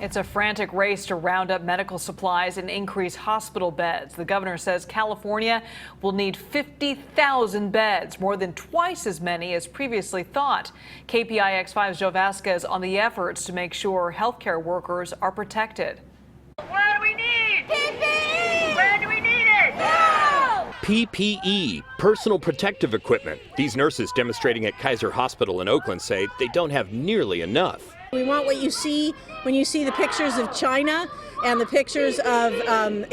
It's a frantic race to round up medical supplies and increase hospital beds. The governor says California will need 50,000 beds, more than twice as many as previously thought. KPIX 5's Joe Vazquez on the efforts to make sure healthcare workers are protected. What do we need? PPE! Where do we need it? Now! PPE, personal protective equipment. These nurses demonstrating at Kaiser Hospital in Oakland say they don't have nearly enough. We want what you see when you see the pictures of China and the pictures of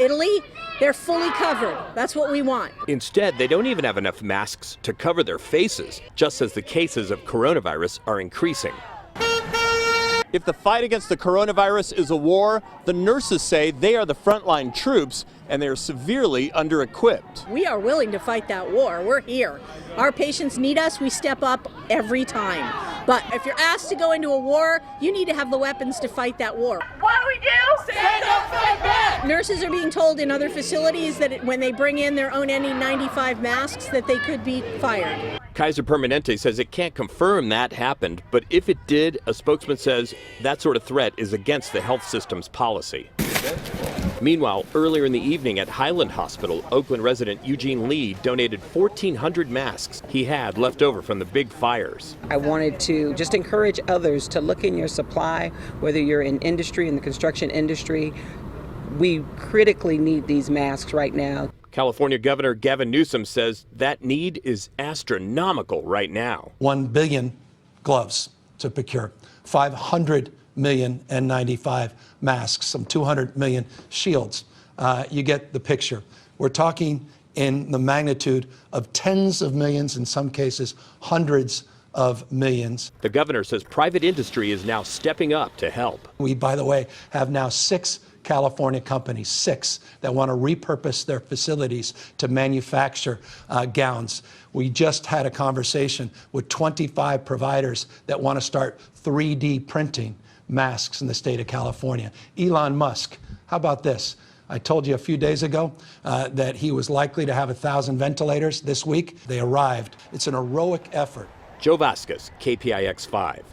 Italy. They're fully covered. That's what we want. Instead, they don't even have enough masks to cover their faces, just as the cases of coronavirus are increasing. If the fight against the coronavirus is a war, the nurses say they are the frontline troops and they are severely under-equipped. We are willing to fight that war. We're here. Our patients need us. We step up every time. But if you're asked to go into a war, you need to have the weapons to fight that war. What do we do? Stand up, fight back! Nurses are being told in other facilities that when they bring in their own N95 masks that they could be fired. Kaiser Permanente says it can't confirm that happened, but if it did, a spokesman says that sort of threat is against the health system's policy. Meanwhile, earlier in the evening at Highland Hospital, Oakland resident Eugene Lee donated 1,400 masks he had left over from the big fires. I wanted to just encourage others to look in your supply, whether you're in industry, in the construction industry. We critically need these masks right now. California Governor Gavin Newsom says that need is astronomical right now. 1 billion gloves to procure, 500 million N95 masks, some 200 million shields. You get the picture. We're talking in the magnitude of tens of millions, in some cases hundreds of millions. The governor says private industry is now stepping up to help. We, by the way, have now 6 California companies, 6, that want to repurpose their facilities to manufacture gowns. We just had a conversation with 25 providers that want to start 3D printing masks in the state of California. Elon Musk, how about this? I told you a few days ago that he was likely to have 1,000 ventilators this week. They arrived. It's an heroic effort. Joe Vazquez, KPIX 5.